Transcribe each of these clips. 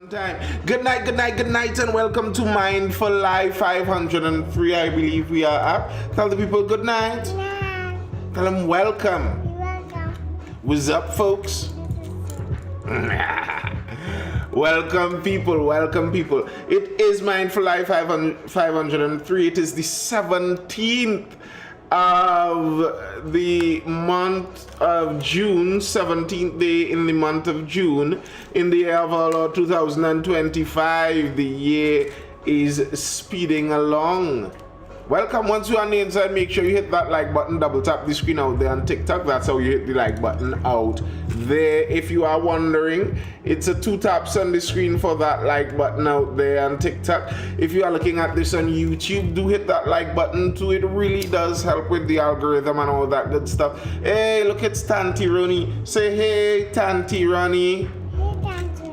Time. Good night, and welcome to Mindful Live 503. I believe we are up. Tell the people good night. Good night. Tell them welcome. You're welcome. What's up, folks? Welcome, people. Welcome, people. It is Mindful Live 503. It is the 17th of the month of June, 17th day in the month of June, in the year of our Lord 2025. The year is speeding along. Welcome. Once you're on the inside, make sure you hit that like button, double tap the screen out there on TikTok. That's how you hit the like button out there. If you are wondering, it's a 2 taps on the screen for that like button out there on TikTok. If you are looking at this on YouTube, do hit that like button too. It really does help with the algorithm and all that good stuff. Hey, look, it's Tanti Ronnie. Say hey, Tanti Ronnie. Hey, Tanti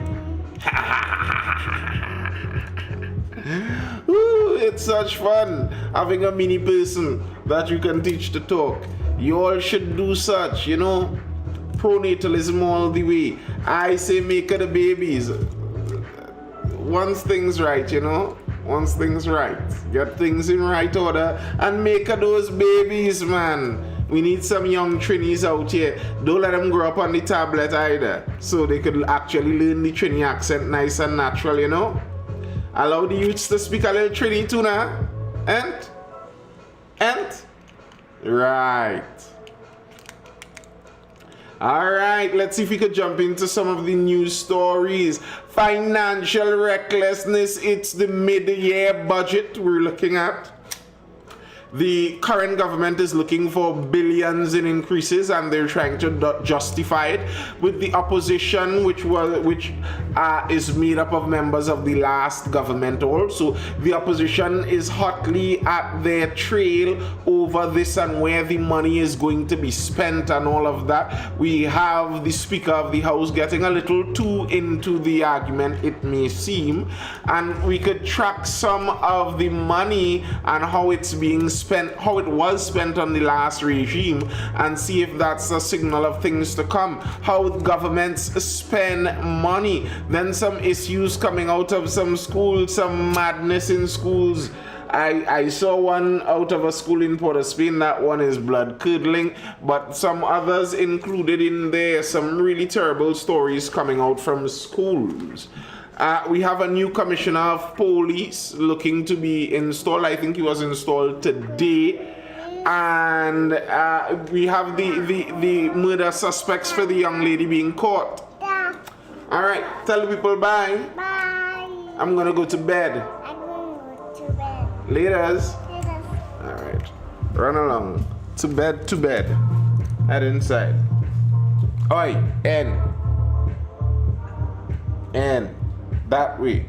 Ooh, it's such fun having a mini person that you can teach to talk. You all should do such, you know. Pronatalism all the way. I say make the babies. Once things right, you know. Once things right. Get things in right order and make those babies, man. We need some young Trinis out here. Don't let them grow up on the tablet either. So they could actually learn the Trini accent nice and natural, you know. Allow the youths to speak a little Trini too now. And? Right. Alright, let's see if we could jump into some of the news stories. Financial recklessness. It's the mid-year budget we're looking at. The current government is looking for billions in increases, and they're trying to justify it with the opposition, which is made up of members of the last government. Also, the opposition is hotly at their trail over this and where the money is going to be spent and all of that. We have the Speaker of the House getting a little too into the argument, it may seem, and we could track some of the money and how it's being spent, how it was spent on the last regime, and see if that's a signal of things to come. How governments spend money. Then some issues coming out of some schools, some madness in schools. I saw one out of a school in Port of Spain. That one is blood curdling, but some others included in there. Some really terrible stories coming out from schools. We have a new commissioner of police looking to be installed. I think he was installed today. And we have the murder suspects for the young lady being caught. Yeah. All right, tell the people bye. Bye. I'm gonna go to bed. I'm going to go to bed. Laters. Later. All right, run along. To bed, to bed. Head inside. Oi, N. That way.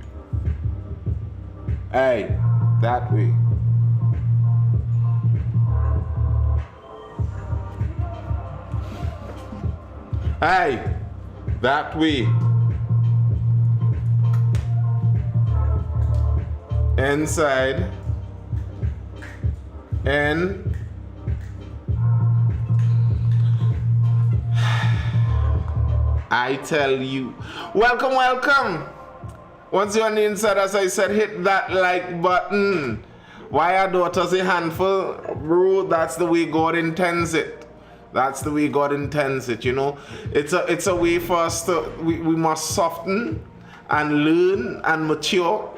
Hey, that way. Hey, that way. Inside. And I tell you, welcome. Once you're on the inside, as I said, hit that like button. Why are daughters a handful? Bro, that's the way God intends it. That's the way God intends it, you know. It's a way for us to, we must soften and learn and mature.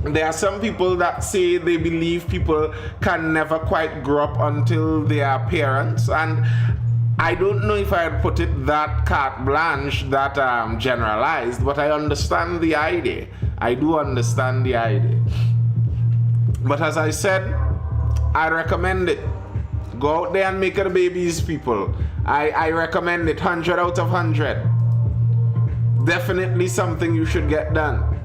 There are some people that say they believe people can never quite grow up until they are parents, and I don't know if I'd put it that carte blanche, that generalized, but I understand the idea. I do understand the idea. But as I said, I recommend it. Go out there and make the babies, people. I recommend it, 100 out of 100. Definitely something you should get done.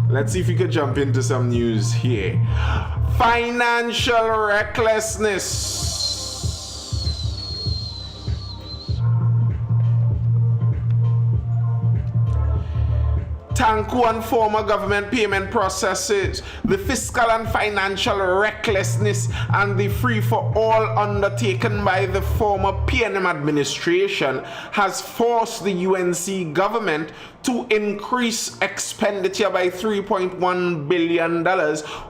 Let's see if we could jump into some news here. Financial recklessness. Tanku and former government payment processes, the fiscal and financial recklessness, and the free-for-all undertaken by the former PNM administration has forced the UNC government to increase expenditure by $3.1 billion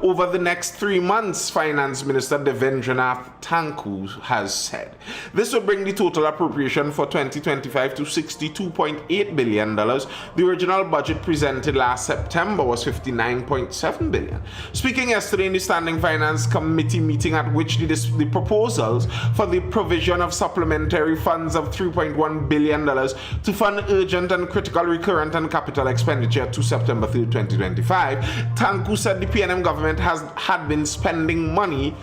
over the next 3 months, Finance Minister Devendranath Tanku has said. This will bring the total appropriation for 2025 to $62.8 billion. The original budget presented last September was $59.7 billion. Speaking yesterday in the Standing Finance Committee meeting, at which the proposals for the provision of supplementary funds of $3.1 billion to fund urgent and critical recurrent and capital expenditure to September 3, 2025, Tanku said the PNM government had been spending money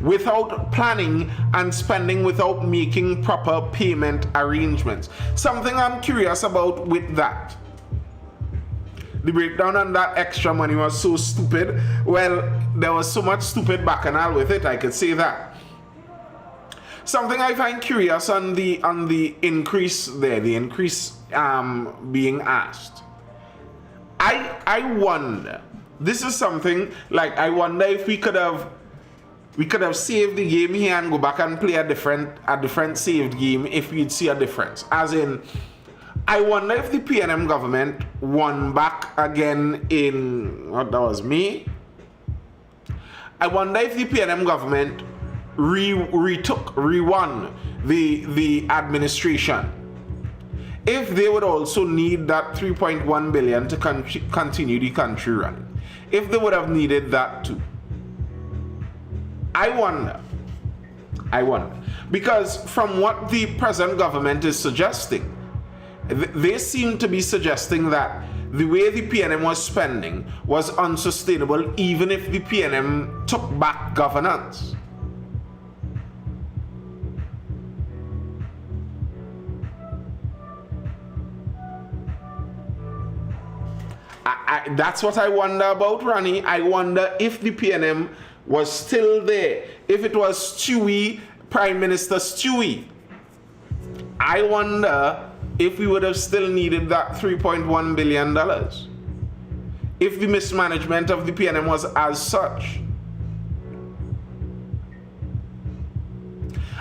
without planning and spending without making proper payment arrangements. Something I'm curious about with that. The breakdown on that extra money was so stupid. Well, there was so much stupid bacchanal with it, I could say that. Something I find curious on the increase there, the increase being asked. I wonder. This is something like, I wonder if we could have saved the game here and go back and play a different saved game if we'd see a difference. As in, I wonder if the PNM government won back again in May. I wonder if the PNM government rewon the administration, if they would also need that $3.1 billion to continue the country running, if they would have needed that too. I wonder, because from what the present government is suggesting, they seem to be suggesting that the way the PNM was spending was unsustainable even if the PNM took back governance. That's what I wonder about, Ronnie. I wonder if the PNM was still there. If it was Stewie, Prime Minister Stewie, I wonder if we would have still needed that $3.1 billion. If the mismanagement of the PNM was as such.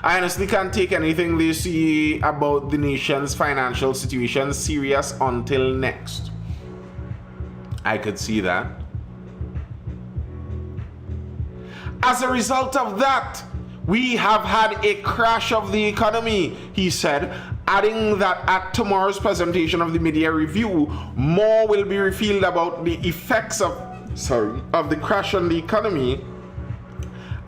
I honestly can't take anything they see about the nation's financial situation serious until next. I could see that. As a result of that, we have had a crash of the economy, he said, adding that at tomorrow's presentation of the mid-year review, more will be revealed about the effects of the crash on the economy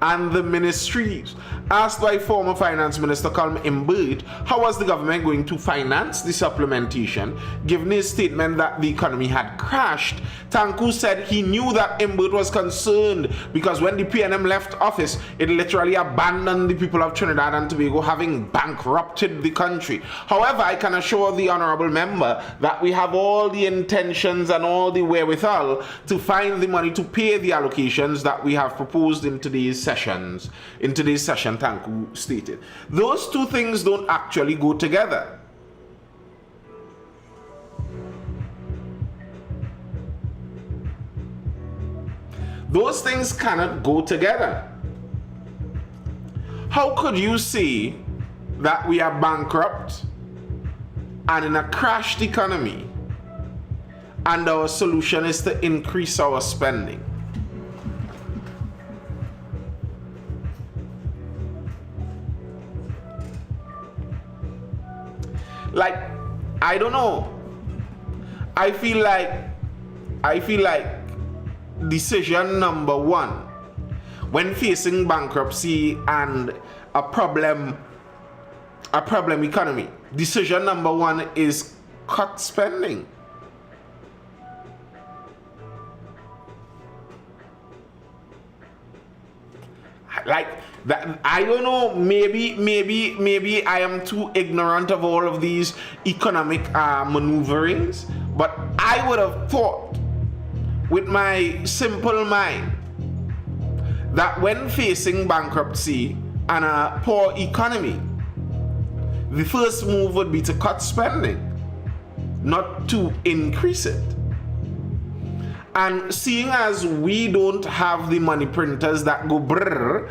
and the ministries. Asked by former Finance Minister Colm Imbert how was the government going to finance the supplementation, given his statement that the economy had crashed, Tanku said he knew that Imbert was concerned because when the PNM left office, it literally abandoned the people of Trinidad and Tobago, having bankrupted the country. However, I can assure the honorable member that we have all the intentions and all the wherewithal to find the money to pay the allocations that we have proposed in today's session, Tanku stated. Those two things don't actually go together. Those things cannot go together. How could you say that we are bankrupt and in a crashed economy and our solution is to increase our spending? Like, I don't know. I feel like decision number one when facing bankruptcy and a problem economy, decision number one is cut spending. Like that, I don't know, maybe I am too ignorant of all of these economic maneuverings, but I would have thought with my simple mind that when facing bankruptcy and a poor economy, the first move would be to cut spending. not to increase it. And seeing as we don't have the money printers that go brrr,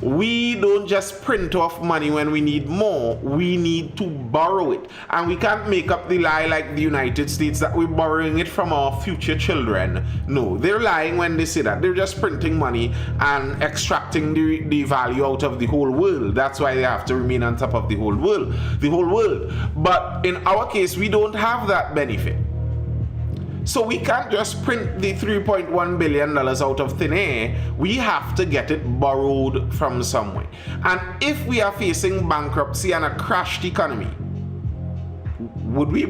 we don't just print off money when we need more, we need to borrow it. And we can't make up the lie like the United States that we're borrowing it from our future children. No, they're lying when they say that. They're just printing money and extracting the value out of the whole world. That's why they have to remain on top of the whole world. But in our case, we don't have that benefit. So we can't just print the $3.1 billion out of thin air. We have to get it borrowed from somewhere. And if we are facing bankruptcy and a crashed economy, would we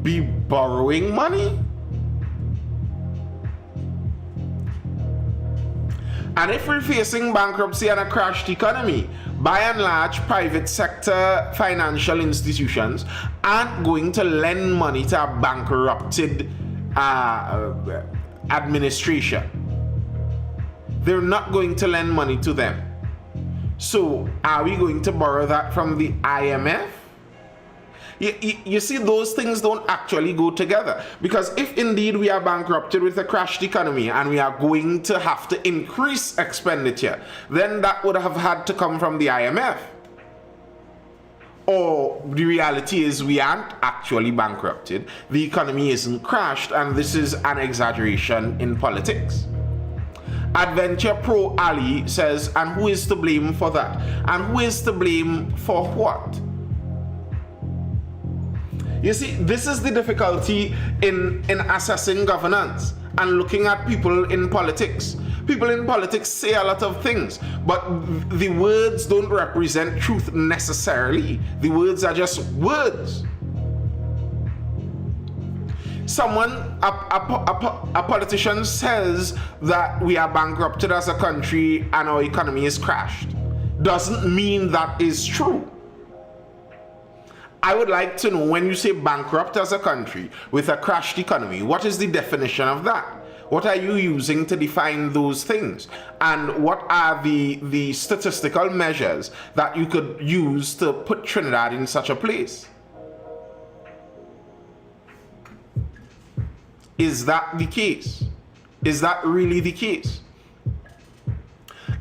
be borrowing money? And if we're facing bankruptcy and a crashed economy, by and large, private sector financial institutions aren't going to lend money to a bankrupted administration. They're not going to lend money to them. So are we going to borrow that from the IMF? You see, those things don't actually go together, because if indeed we are bankrupted with a crashed economy and we are going to have to increase expenditure, then that would have had to come from the IMF. Or the reality is we aren't actually bankrupted, the economy isn't crashed, and this is an exaggeration in politics. Adventure Pro Ali says, and who is to blame for that? And who is to blame for what? You see, this is the difficulty in assessing governance and looking at people in politics. People in politics say a lot of things, but the words don't represent truth necessarily. The words are just words. A politician says that we are bankrupted as a country and our economy is crashed. Doesn't mean that is true. I would like to know, when you say bankrupt as a country with a crashed economy, what is the definition of that? What are you using to define those things? And what are the statistical measures that you could use to put Trinidad in such a place? Is that the case? Is that really the case?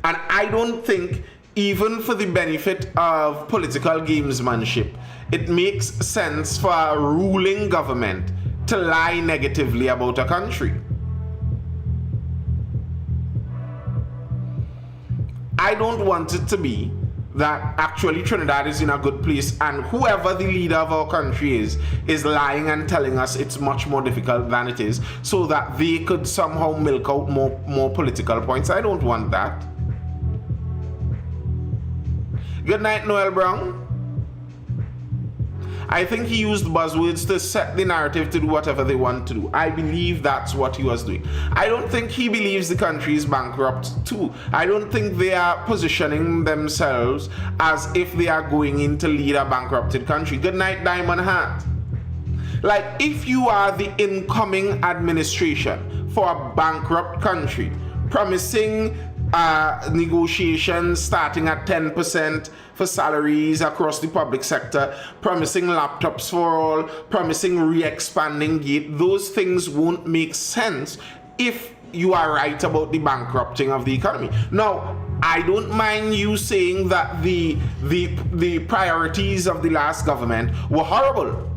And I don't think, even for the benefit of political gamesmanship, it makes sense for a ruling government to lie negatively about a country. I don't want it to be that actually Trinidad is in a good place and whoever the leader of our country is lying and telling us it's much more difficult than it is, so that they could somehow milk out more political points. I don't want that. Good night, Noel Brown. I think he used buzzwords to set the narrative to do whatever they want to do. I believe that's what he was doing. I don't think he believes the country is bankrupt too. I don't think they are positioning themselves as if they are going in to lead a bankrupted country. Good night, Diamond Hat. Like, if you are the incoming administration for a bankrupt country, promising negotiations starting at 10% for salaries across the public sector, promising laptops for all, promising re-expanding gate, those things won't make sense if you are right about the bankrupting of the economy. Now, I don't mind you saying that the priorities of the last government were horrible.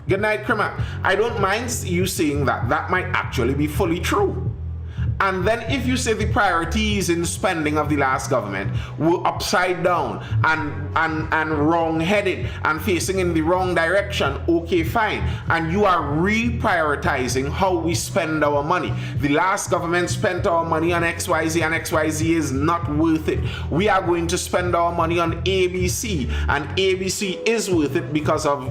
Good night, Krima. I don't mind you saying that. That might actually be fully true. And then if you say the priorities in spending of the last government were upside down and wrong-headed and facing in the wrong direction, okay, fine. And you are reprioritizing how we spend our money. The last government spent our money on XYZ and XYZ is not worth it. We are going to spend our money on ABC, and ABC is worth it because of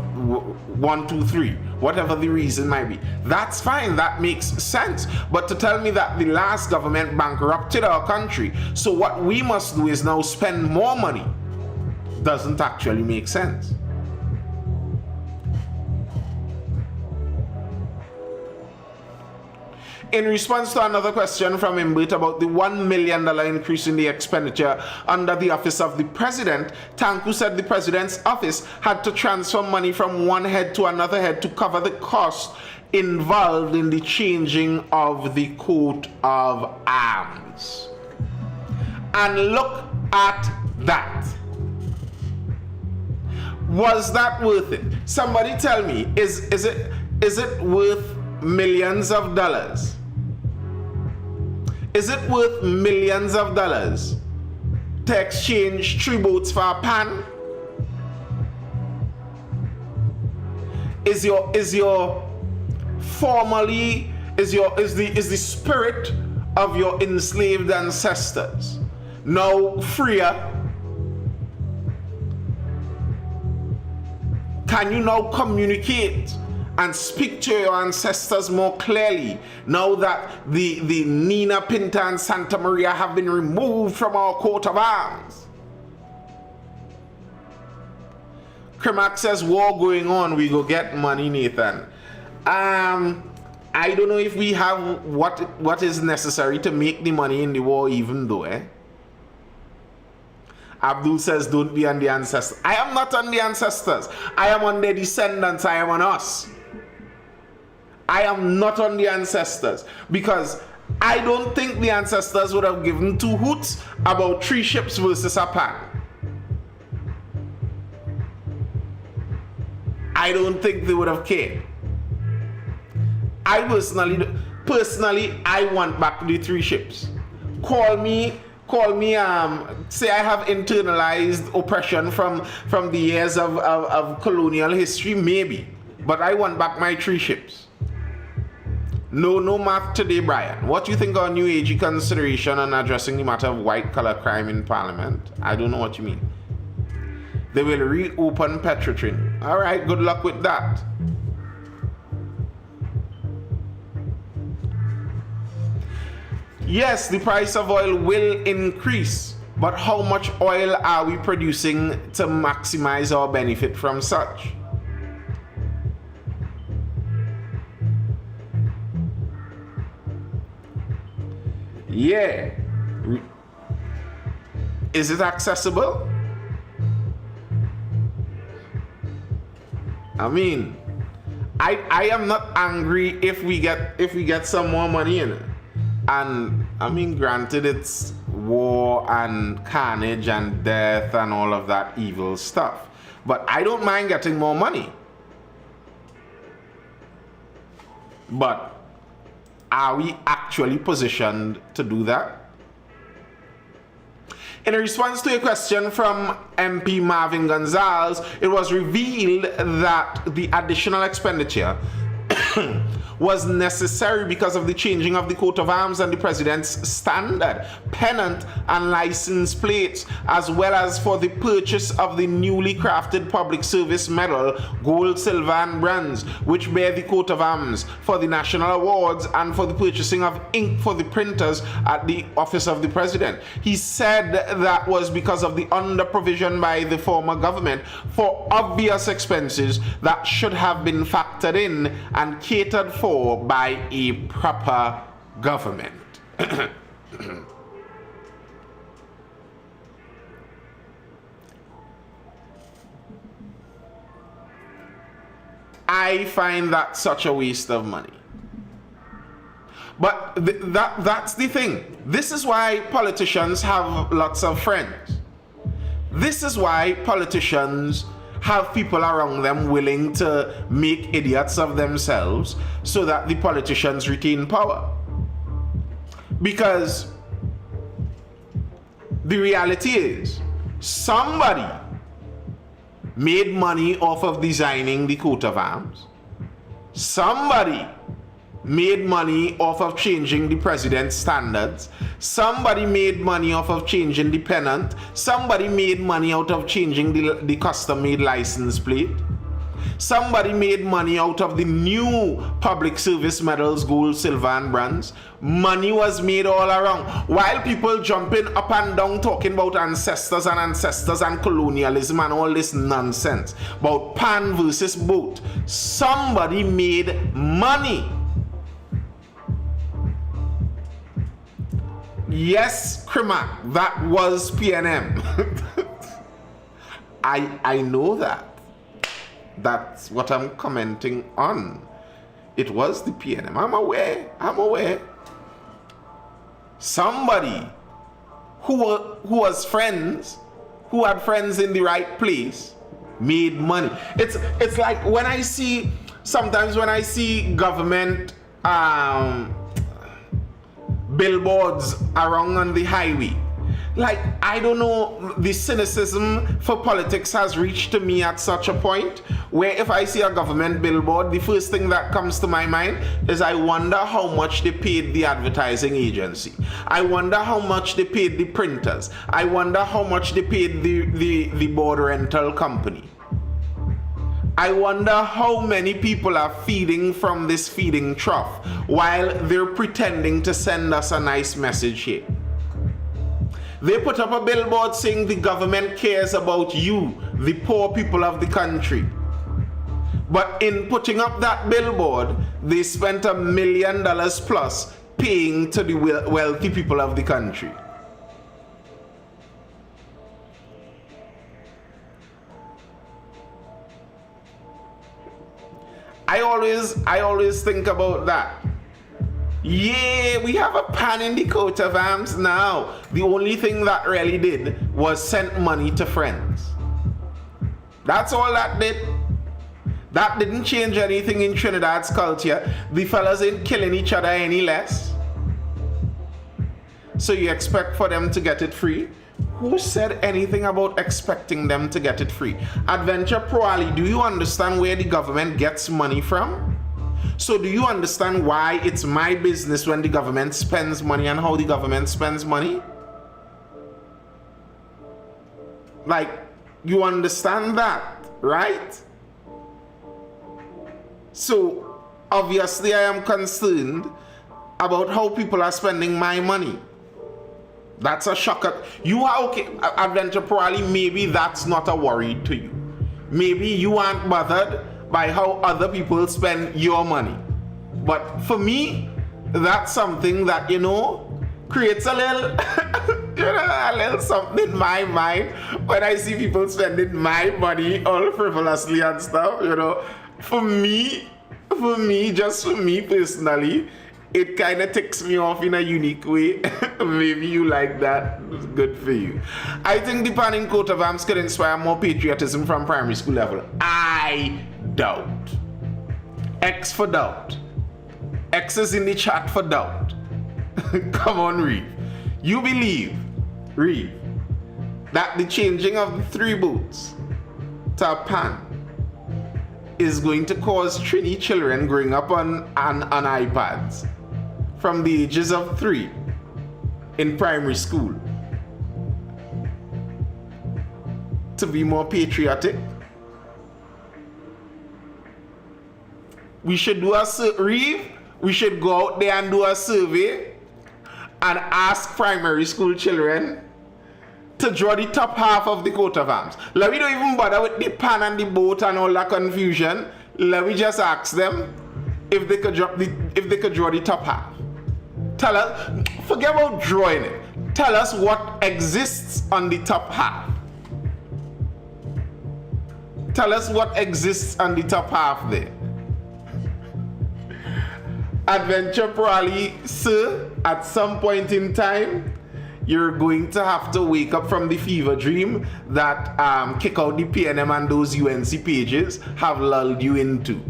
1, 2, 3, whatever the reason might be. That's fine, that makes sense. But to tell me that the last government bankrupted our country, so what we must do is now spend more money, doesn't actually make sense. In response to another question from Imbert about the $1 million increase in the expenditure under the office of the president, Tanku said the president's office had to transfer money from one head to another head to cover the cost involved in the changing of the coat of arms. And look at that. Was that worth it? Somebody tell me, is it worth millions of dollars? Is it worth millions of dollars to exchange 3 boats for a pan? Is the spirit of your enslaved ancestors now freer? Can you now communicate and speak to your ancestors more clearly now that the Nina, Pinta, and Santa Maria have been removed from our coat of arms? Krimak says, war going on, we go get money, Nathan. I don't know if we have what is necessary to make the money in the war even though, Abdul says, don't be on the ancestors. I am not on the ancestors. I am on their descendants. I am on us. I am not on the ancestors, because I don't think the ancestors would have given 2 hoots about 3 ships versus a pan. I don't think they would have cared. I personally, I want back the 3 ships. Call me, say I have internalized oppression from the years of colonial history, maybe. But I want back my 3 ships. No math today, Brian. What do you think of new agey consideration on addressing the matter of white collar crime in Parliament? I don't know what you mean. They will reopen Petrotrin. All right, good luck with that. Yes, the price of oil will increase, but how much oil are we producing to maximize our benefit from such? Yeah. Is it accessible? I mean, I am not angry if we get some more money in it. And I mean, granted, it's war and carnage and death and all of that evil stuff, but I don't mind getting more money. But are we actually positioned to do that? In response to a question from MP Marvin Gonzalez, it was revealed that the additional expenditure was necessary because of the changing of the coat of arms and the president's standard, pennant, and license plates, as well as for the purchase of the newly crafted public service medal, gold, silver, and bronze, which bear the coat of arms, for the national awards, and for the purchasing of ink for the printers at the office of the president. He said that was because of the under provision by the former government for obvious expenses that should have been factored in and catered for by a proper government. I find that such a waste of money. But that's the thing. This is why politicians have lots of friends. This is why politicians have people around them willing to make idiots of themselves so that the politicians retain power. Because the reality is, somebody made money off of designing the coat of arms. Somebody made money off of changing the president's standards. Somebody made money off of changing the pennant. Somebody made money out of changing the custom-made license plate. Somebody made money out of the new public service medals, gold, silver, and bronze. Money was made all around. While people jumping up and down talking about ancestors and colonialism and all this nonsense about pan versus boat, somebody made money. Yes, Krimak, that was PNM. I know that. That's what I'm commenting on. It was the PNM. I'm aware. Somebody who was friends, who had friends in the right place, made money. It's like sometimes when I see government billboards around on the highway, like, I don't know, the cynicism for politics has reached to me at such a point where if I see a government billboard, the first thing that comes to my mind is I wonder how much they paid the advertising agency. I wonder how much they paid the printers. I wonder how much they paid the board rental company. I wonder how many people are feeding from this feeding trough while they're pretending to send us a nice message here. They put up a billboard saying the government cares about you, the poor people of the country. But in putting up that billboard, they spent $1 million plus paying to the wealthy people of the country. I always think about that. Yeah, we have a pan in the coat of arms now. The only thing that really did was send money to friends. That's all that did. That didn't change anything in Trinidad's culture. The fellas ain't killing each other any less. So you expect for them to get it free? Who said anything about expecting them to get it free? Adventure Pro Ali, do you understand where the government gets money from? So do you understand why it's my business when the government spends money and how the government spends money? Like, you understand that, right? So obviously I am concerned about how people are spending my money. That's a shocker. You are okay, Adventure Pro Ali, maybe that's not a worry to you. Maybe you aren't bothered by how other people spend your money. But for me, that's something that, creates a little, a little something in my mind when I see people spending my money all frivolously and stuff, For me, just for me personally, it kind of ticks me off in a unique way. Maybe you like that. It's good for you. I think the panning coat of arms could inspire more patriotism from primary school level. I doubt. X for doubt. X is in the chat for doubt. Come on, Reeve. You believe, Reeve, that the changing of the 3 boots to a pan is going to cause Trini children growing up on iPads from the ages of 3 in primary school to be more patriotic? We should do we should go out there and do a survey and ask primary school children to draw the top half of the coat of arms. Let me don't even bother with the pan and the boat and all that confusion. Let me just ask them if they could draw the top half. Tell us, forget about drawing it. Tell us what exists on the top half. Tell us what exists on the top half there. Adventure Pro Ali, sir, at some point in time, you're going to have to wake up from the fever dream that Kick Out the PNM and those UNC pages have lulled you into.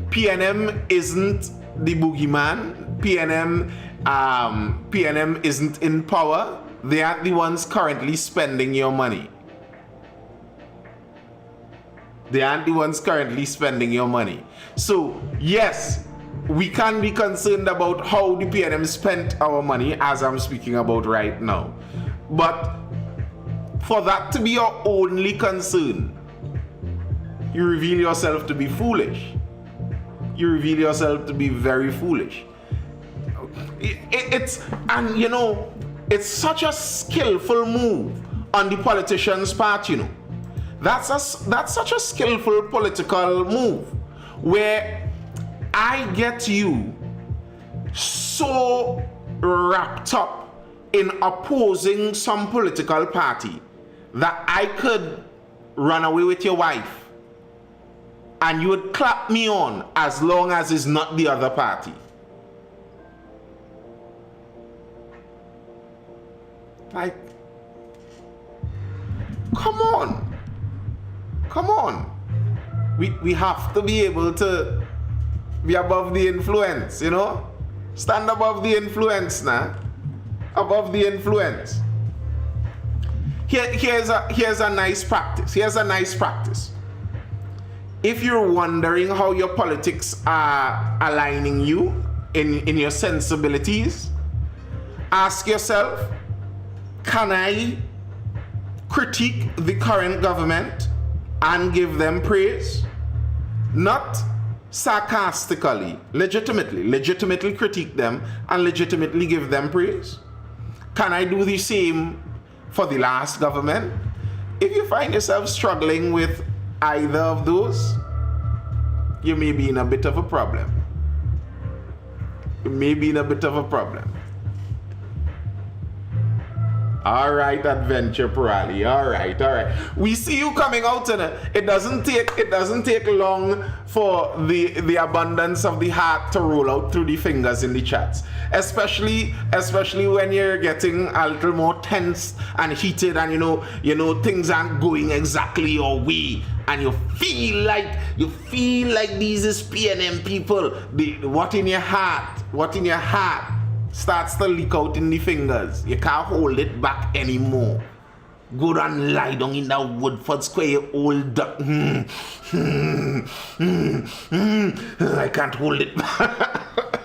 PNM isn't the boogeyman. PNM isn't in power. They aren't the ones currently spending your money. They aren't the ones currently spending your money. So, yes, we can be concerned about how the PNM spent our money, as I'm speaking about right now. But for that to be your only concern, you reveal yourself to be foolish. You reveal yourself to be very foolish. It's such a skillful move on the politician's part, That's such a skillful political move where I get you so wrapped up in opposing some political party that I could run away with your wife and you would clap me on as long as it's not the other party. Like, come on. Come on. We have to be able to be above the influence, you know? Stand above the influence now. Above the influence. Here's a nice practice. Here's a nice practice. If you're wondering how your politics are aligning you in your sensibilities, ask yourself, can I critique the current government and give them praise? Not sarcastically, legitimately critique them and legitimately give them praise. Can I do the same for the last government? If you find yourself struggling with either of those, you may be in a bit of a problem. You may be in a bit of a problem. All right, Adventure Pirali. All right. We see you coming out, and it doesn't take long for the abundance of the heart to roll out through the fingers in the chats. Especially when you're getting a little more tense and heated, and you know things aren't going exactly your way, and you feel like these is PNM people. What in your heart starts to leak out in the fingers. You can't hold it back anymore. Go and lie down in that Woodford Square, you old duck. I can't hold it back.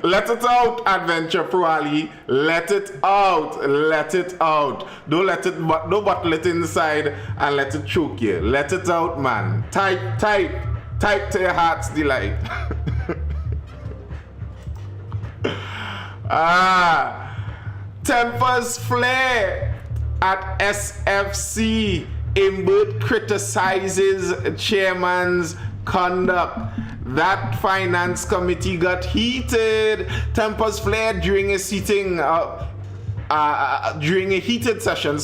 Let it out, Adventure Pirali. Let it out. Let it out. Don't bottle it inside and let it choke you. Let it out, man. Type to your heart's delight. Tempers flare at SFC. Imbert criticizes chairman's conduct. That finance committee got heated. Tempers flared during a sitting during a heated session,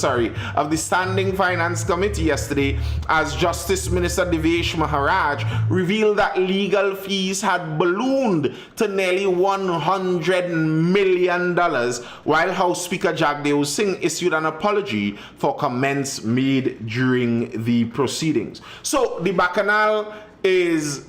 of the Standing Finance Committee yesterday, as Justice Minister Devesh Maharaj revealed that legal fees had ballooned to nearly $100 million, while House Speaker Jagdeo Singh issued an apology for comments made during the proceedings. So the Bacchanal is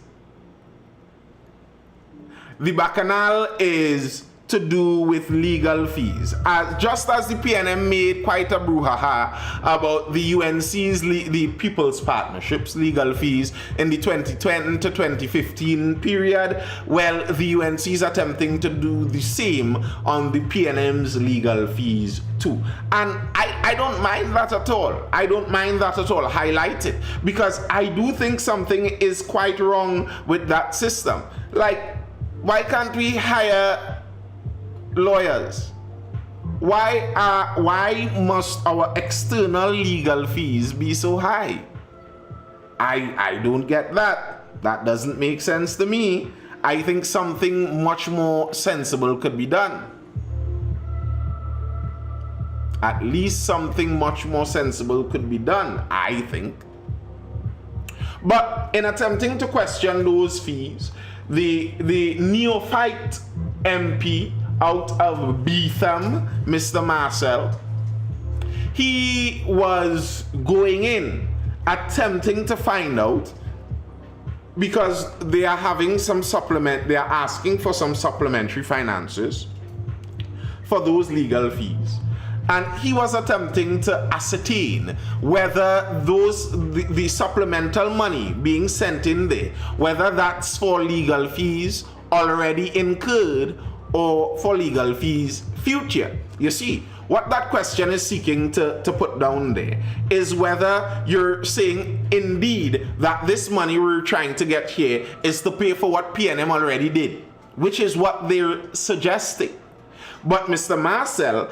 to do with legal fees. Just as the PNM made quite a brouhaha about the UNC's, the People's Partnership's legal fees in the 2010 to 2015 period, well, the UNC is attempting to do the same on the PNM's legal fees too. And I don't mind that at all. Highlight it, because I do think something is quite wrong with that system. Like, why can't we hire lawyers? Why must our external legal fees be so high? I don't get that. That doesn't make sense to me. I think something much more sensible could be done. At least something much more sensible could be done, I think. But in attempting to question those fees, the neophyte MP out of Beetham, Mr. Marcel, he was going in, attempting to find out, because they are having they are asking for some supplementary finances for those legal fees. And he was attempting to ascertain whether the supplemental money being sent in there, whether that's for legal fees already incurred or for legal fees future. You see, what that question is seeking to put down there is whether you're saying indeed that this money we're trying to get here is to pay for what PNM already did, which is what they're suggesting. But Mr. Marcel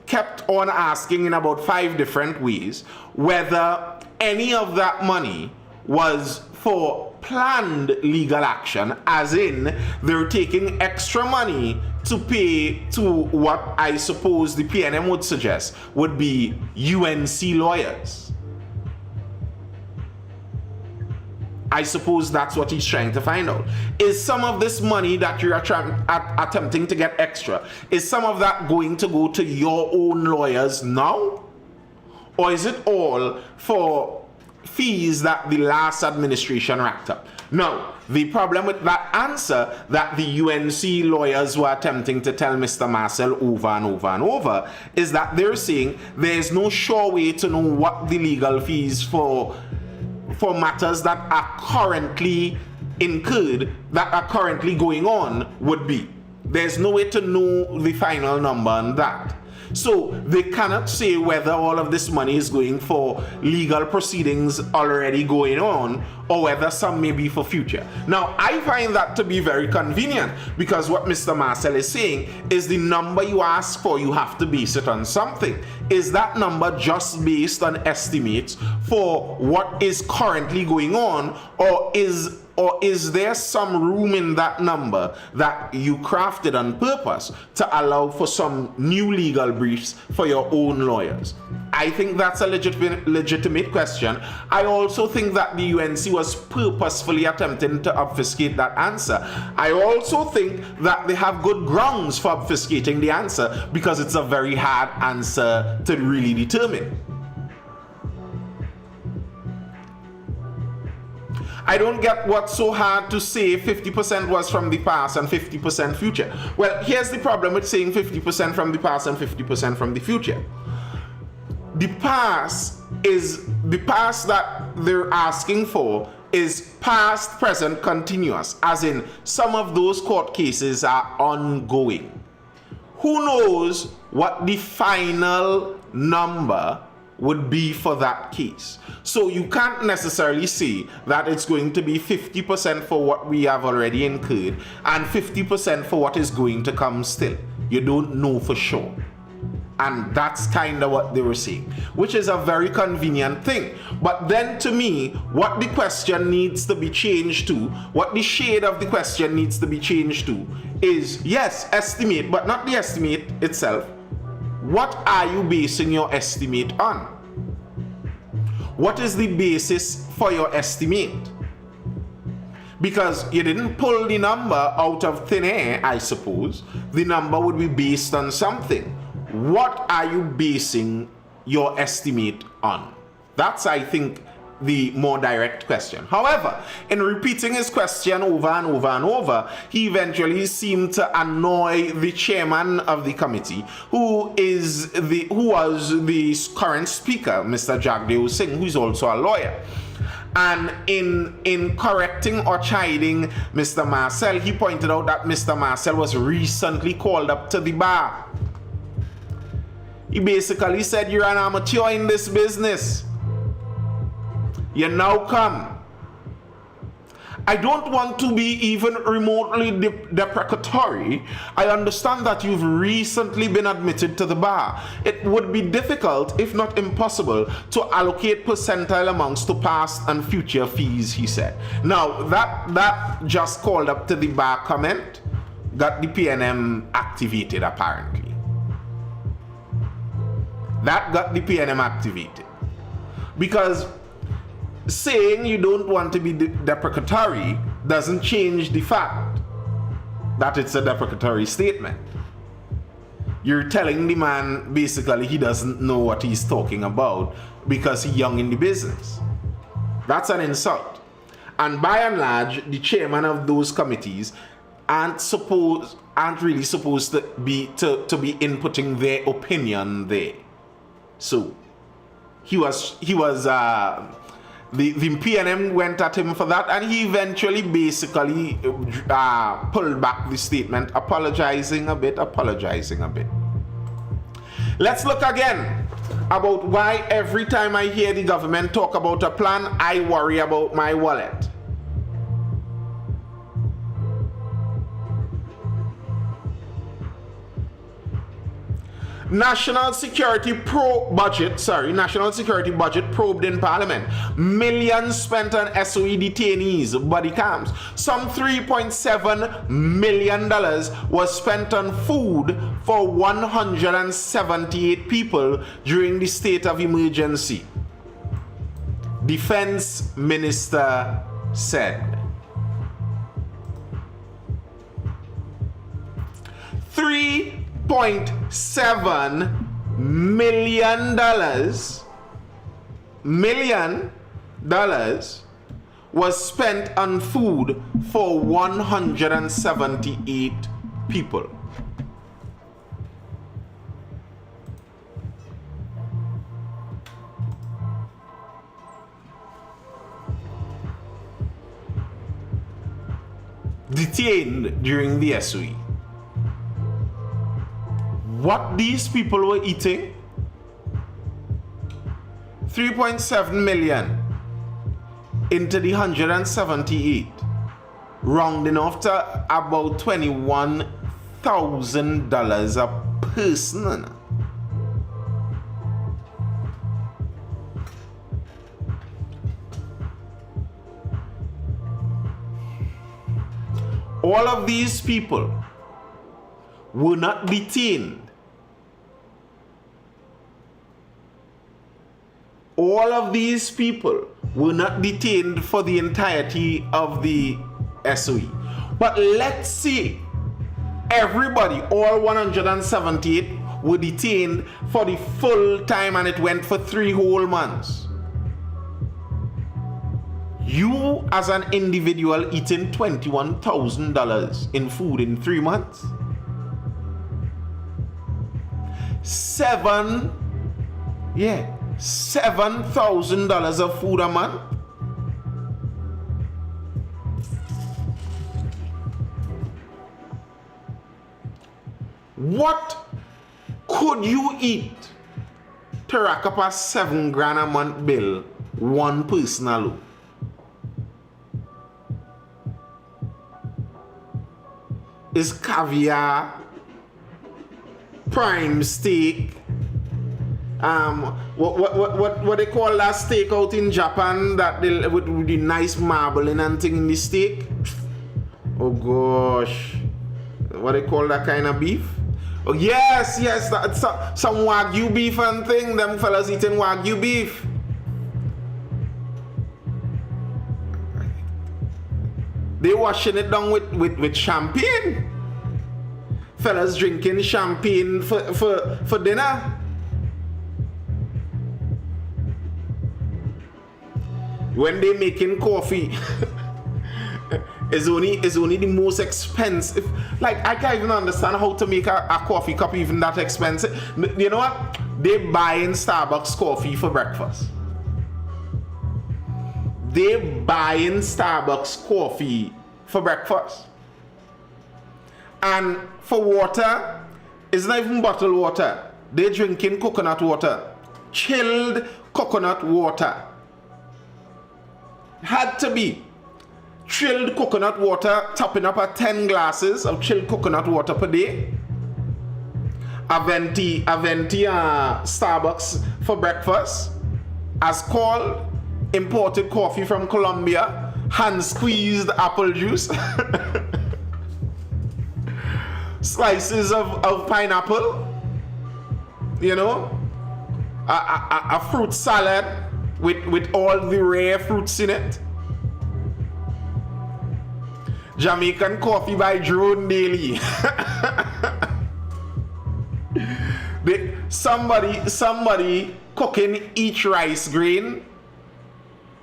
kept on asking in about 5 different ways whether any of that money was for planned legal action, as in they're taking extra money to pay to what I suppose the PNM would suggest would be UNC lawyers. I suppose that's what he's trying to find out. Is some of this money that you're attempting to get extra, is some of that going to go to your own lawyers now? Or is it all for fees that the last administration racked up? Now, the problem with that answer that the UNC lawyers were attempting to tell Mr. Marcel over and over and over is that they're saying there's no sure way to know what the legal fees for matters that are currently incurred, that are currently going on would be. There's no way to know the final number on that. So they cannot say whether all of this money is going for legal proceedings already going on or whether some may be for future. Now, I find that to be very convenient because what Mr. Marcel is saying is the number you ask for, you have to base it on something. Is that number just based on estimates for what is currently going on, or is there some room in that number that you crafted on purpose to allow for some new legal briefs for your own lawyers? I think that's a legitimate question. I also think that the UNC was purposefully attempting to obfuscate that answer. I also think that they have good grounds for obfuscating the answer because it's a very hard answer to really determine. I don't get what's so hard to say 50% was from the past and 50% future. Well, here's the problem with saying 50% from the past and 50% from the future. The past that they're asking for is past, present, continuous, as in some of those court cases are ongoing. Who knows what the final number would be for that case? So you can't necessarily say that it's going to be 50% for what we have already incurred and 50% for what is going to come still. You don't know for sure. And that's kind of what they were saying, which is a very convenient thing. But then to me, what the question needs to be changed to, what the shade of the question needs to be changed to is, yes, estimate, but not the estimate itself. What are you basing your estimate on? What is the basis for your estimate? Because you didn't pull the number out of thin air, I suppose. The number would be based on something. What are you basing your estimate on? That's, I think, the more direct question. However, in repeating his question over and over and over, he eventually seemed to annoy the chairman of the committee, who was the current speaker, Mr. Jagdeo Singh, who is also a lawyer. And in correcting or chiding Mr. Marcel, he pointed out that Mr. Marcel was recently called up to the bar. He basically said, you're an amateur in this business. You now come. I don't want to be even remotely deprecatory. I understand that you've recently been admitted to the bar. It would be difficult, if not impossible, to allocate percentile amounts to past and future fees, he said. Now, that just called up to the bar comment got the PNM activated, apparently. That got the PNM activated. Because saying you don't want to be deprecatory doesn't change the fact that it's a deprecatory statement. You're telling the man basically he doesn't know what he's talking about because he's young in the business. That's an insult. And by and large, the chairman of those committees aren't really supposed to be inputting their opinion there. So the PNM went at him for that, and he eventually basically pulled back the statement, apologizing a bit. Let's look again about why every time I hear the government talk about a plan, I worry about my wallet. National Security budget probed in Parliament. Millions spent on SOE detainees, body cams. Some $3.7 million was spent on food for 178 people during the state of emergency. Defense Minister said. $3.7 million was spent on food for 178 people. Detained during the SOE. What these people were eating? 3.7 million into the 178, rounding off to about $21,000 a person. All of these people were not detained. All of these people were not detained for the entirety of the SOE. But let's say everybody, all 178, were detained for the full time and it went for 3 whole months. You as an individual eating $21,000 in food in 3 months? $7,000 of food a month? What could you eat to rack up a $7,000 a month bill, one person alone? Is caviar, prime steak, what they call that steak out in Japan that they with the nice marbling and thing in the steak? Oh gosh, what they call that kind of beef? Oh yes, that's some Wagyu beef and thing. Them fellas eating Wagyu beef. They washing it down with champagne. Fellas drinking champagne for dinner. When they making coffee, is only the most expensive. Like I can't even understand how to make a coffee cup even that expensive. You know what? They buying Starbucks coffee for breakfast. They buying Starbucks coffee for breakfast. And for water, it's not even bottled water. They drinking coconut water. Chilled coconut water. Had to be chilled coconut water, topping up at 10 glasses of chilled coconut water per day. Aventi Starbucks for breakfast. As called, imported coffee from Colombia, hand squeezed apple juice, slices of pineapple, you know, a fruit salad with all the rare fruits in it. Jamaican coffee by Drone Daily. Somebody cooking each rice grain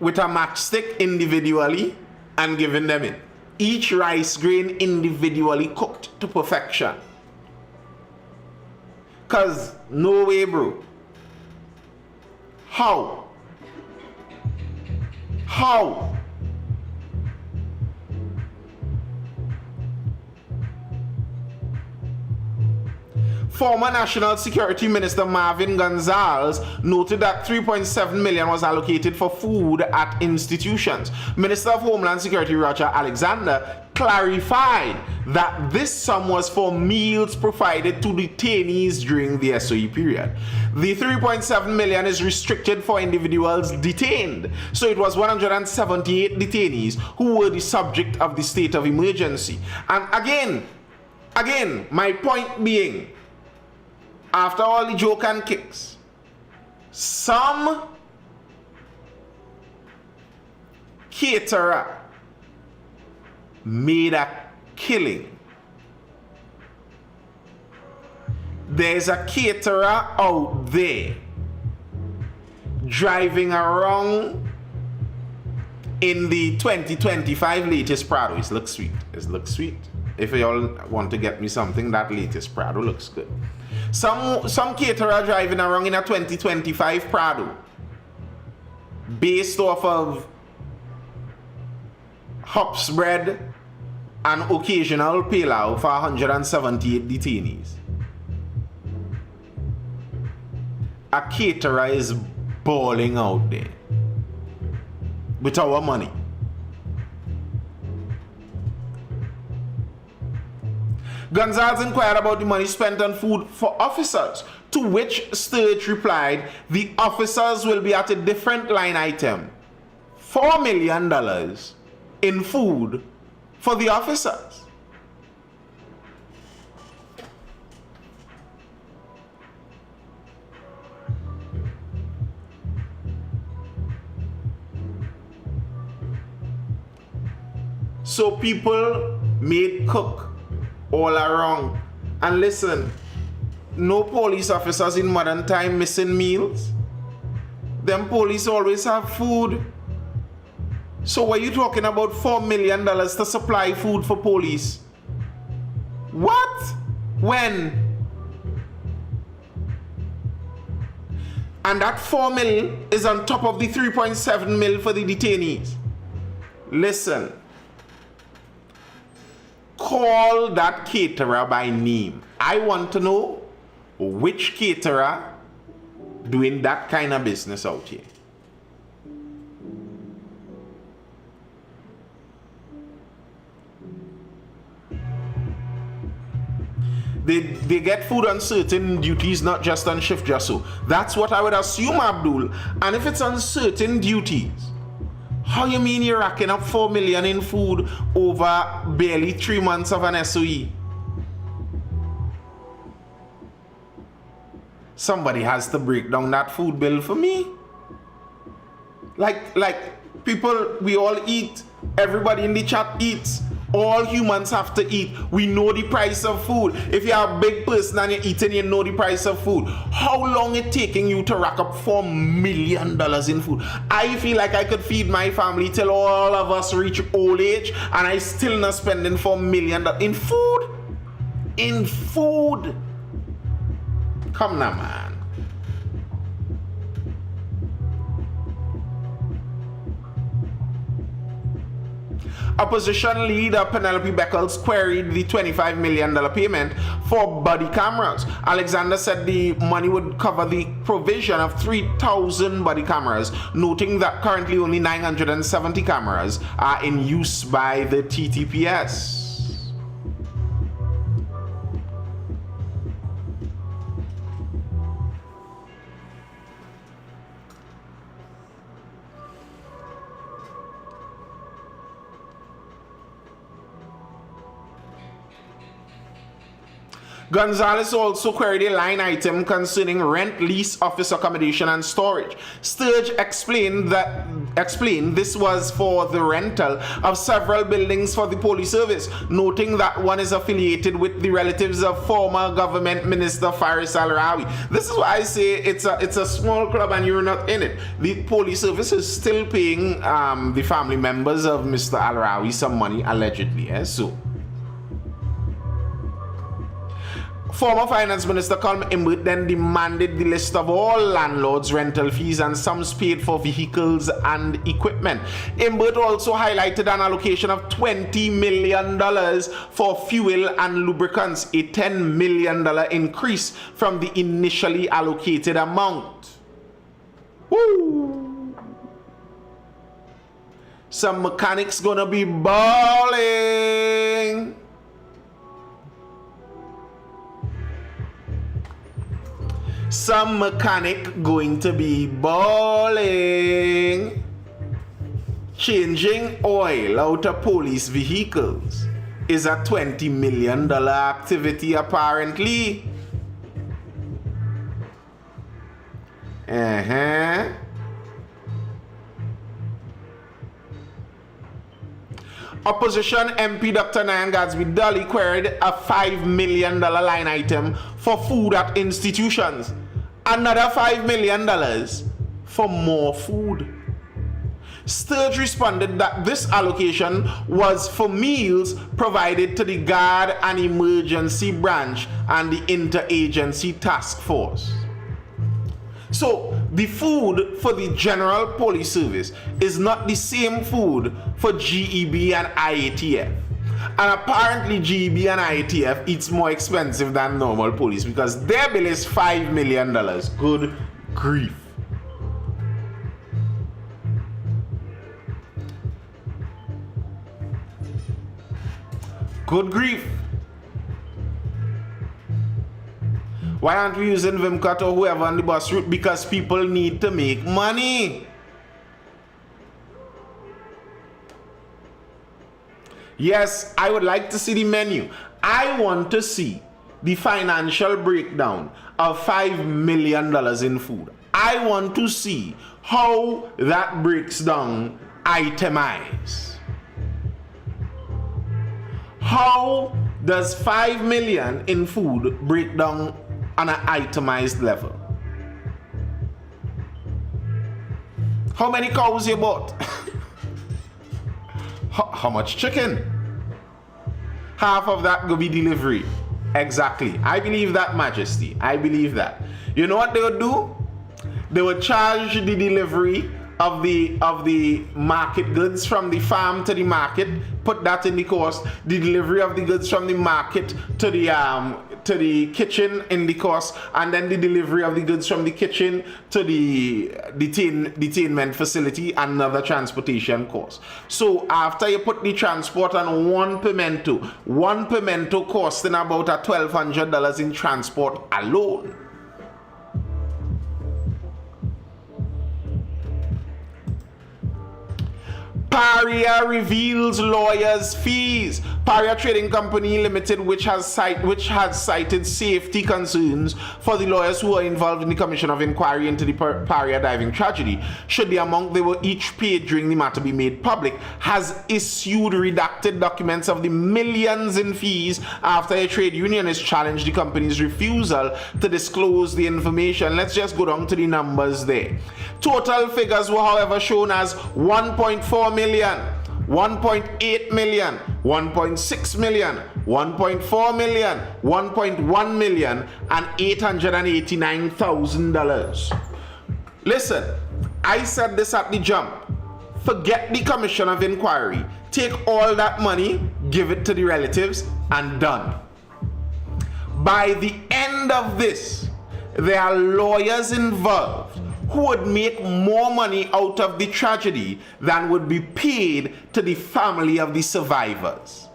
with a matchstick individually and giving them it. Each rice grain individually cooked to perfection. Cause no way, bro. How? Former National Security Minister Marvin Gonzalez noted that 3.7 million was allocated for food at institutions. Minister of Homeland Security Roger Alexander clarified that this sum was for meals provided to detainees during the SOE period. The 3.7 million is restricted for individuals detained, so it was 178 detainees who were the subject of the state of emergency. And again, my point being, after all the joke and kicks, some caterer made a killing. There's a caterer out there driving around in the 2025 latest Prado. It looks sweet. It looks sweet. If y'all want to get me something, that latest Prado looks good. Some caterer driving around in a 2025 Prado based off of hops bread and occasional pilau for 178 detainees. A caterer is balling out there with our money. Gonzalez inquired about the money spent on food for officers, to which Sturge replied, the officers will be at a different line item. $4 million in food for the officers. So people made cook all around. And listen, no police officers in modern time missing meals. Them police always have food. So were you talking about $4 million to supply food for police? What? When? And that $4 million is on top of the $3.7 million for the detainees. Listen. Call that caterer by name. I want to know which caterer doing that kind of business out here. They get food on certain duties, not just on shift just so. That's what I would assume, Abdul. And if it's on certain duties, how you mean you're racking up 4 million in food over barely 3 months of an SOE? Somebody has to break down that food bill for me. Like people, we all eat. Everybody in the chat eats. All humans have to eat. We know the price of food. If you're a big person and you're eating, you know the price of food. How long it taking you to rack up $4 million in food? I feel like I could feed my family till all of us reach old age and I still not spending $4 million in food. In food. Come now, man. Opposition leader Penelope Beckles queried the $25 million payment for body cameras. Alexander said the money would cover the provision of 3,000 body cameras, noting that currently only 970 cameras are in use by the TTPS. Gonzalez also queried a line item concerning rent, lease, office accommodation, and storage. Sturge explained this was for the rental of several buildings for the police service, noting that one is affiliated with the relatives of former government minister Faris Al-Rawi. This is why I say it's a small club and you're not in it. The police service is still paying the family members of Mr. Al-Rawi some money, allegedly. So Former Finance Minister Colm Imbert then demanded the list of all landlords' rental fees and sums paid for vehicles and equipment. Imbert also highlighted an allocation of $20 million for fuel and lubricants, a $10 million increase from the initially allocated amount. Woo! Some mechanics gonna be balling. Some mechanic going to be balling. Changing oil out of police vehicles is a $20 million activity apparently. Opposition MP Dr. Nyan Gadsby Dolly queried a $5 million line item for food at institutions. Another $5 million for more food. Sturge responded that this allocation was for meals provided to the Guard and Emergency Branch and the Interagency Task Force. So, the food for the General Police Service is not the same food for GEB and IATF. And apparently GEB and IATF eats more expensive than normal police because their bill is $5 million. Good grief. Good grief. Why aren't we using Vimcut or whoever on the bus route? Because people need to make money. Yes, I would like to see the menu. I want to see the financial breakdown of $5 million in food. I want to see how that breaks down itemized. How does $5 million in food break down on an itemized level? How many cows you bought? How much chicken? Half of that will be delivery. Exactly. I believe that, Majesty. I believe that. You know what they would do? They would charge the delivery of the market goods from the farm to the market, put that in the cost. The delivery of the goods from the market to the kitchen in the cost, and then the delivery of the goods from the kitchen to the detainment facility, another transportation cost. So after you put the transport on one pimento costing about $1,200 in transport alone. Paria reveals lawyers' fees. Paria Trading Company Limited, which had cited safety concerns for the lawyers who were involved in the commission of inquiry into the Paria diving tragedy, should the amount they were each paid during the matter be made public, has issued redacted documents of the millions in fees after a trade unionist challenged the company's refusal to disclose the information. Let's just go down to the numbers there. Total figures were, however, shown as 1.4 million, 1.8 million, 1.6 million, 1.4 million, 1.1 million, and $889,000. Listen, I said this at the jump. Forget the commission of inquiry. Take all that money, give it to the relatives, and done. By the end of this, there are lawyers involved who would make more money out of the tragedy than would be paid to the family of the survivors.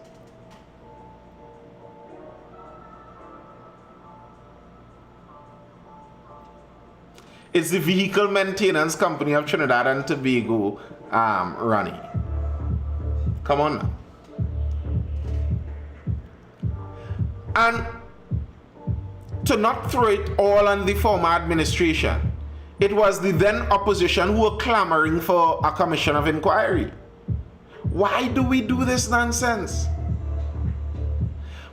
It's the Vehicle Maintenance Company of Trinidad and Tobago, Ronnie. Come on now. And to not throw it all on the former administration, it was the then opposition who were clamoring for a commission of inquiry. Why do we do this nonsense?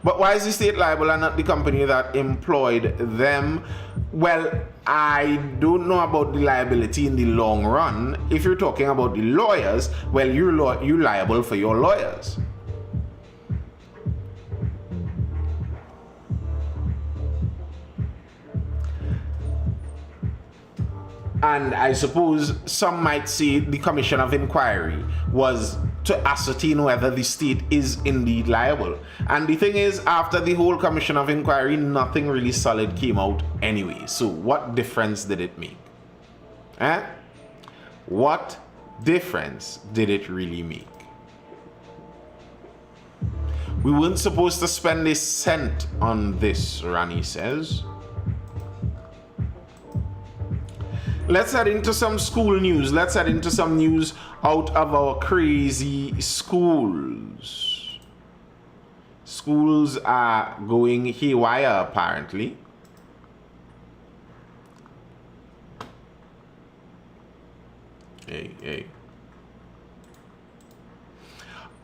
But why is the state liable and not the company that employed them? Well, I don't know about the liability in the long run. If you're talking about the lawyers, well, you're liable for your lawyers. And I suppose some might say the commission of inquiry was to ascertain whether the state is indeed liable. And the thing is, after the whole commission of inquiry, nothing really solid came out anyway. So what difference did it make? What difference did it really make? We weren't supposed to spend a cent on this, Rani says. Let's head into some school news. Let's head into some news out of our crazy schools. Schools are going haywire, apparently. Hey.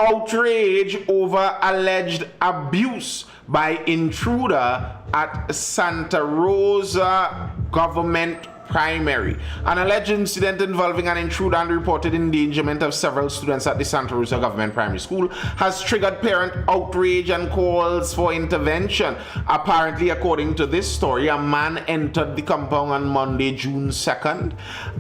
Outrage over alleged abuse by intruder at Santa Rosa Government Primary. An alleged incident involving an intruder and reported endangerment of several students at the Santa Rosa Government Primary School has triggered parent outrage and calls for intervention. Apparently, according to this story, a man entered the compound on Monday, June 2nd,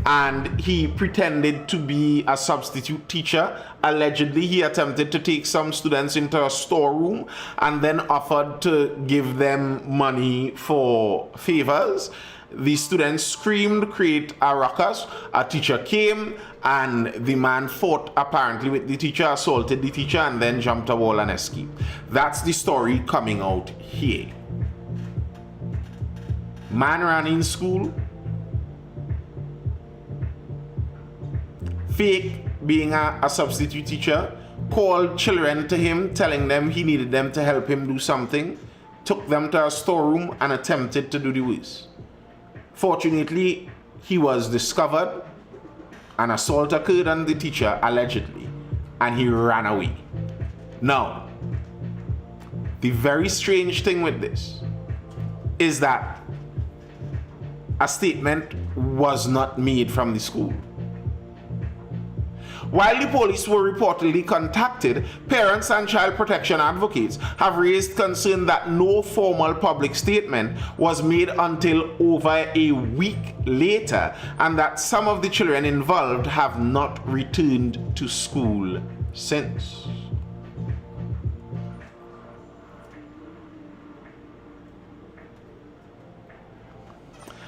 and he pretended to be a substitute teacher. Allegedly, he attempted to take some students into a storeroom and then offered to give them money for favors. The students screamed, create a ruckus. A teacher came and the man fought apparently with the teacher, assaulted the teacher, and then jumped a wall and escaped. That's the story coming out here. Man ran in school, fake being a substitute teacher, called children to him, telling them he needed them to help him do something, took them to a storeroom and attempted to do the worst. Fortunately, he was discovered, an assault occurred on the teacher, allegedly, and he ran away. Now, the very strange thing with this is that a statement was not made from the school. While the police were reportedly contacted, parents and child protection advocates have raised concern that no formal public statement was made until over a week later, and that some of the children involved have not returned to school since.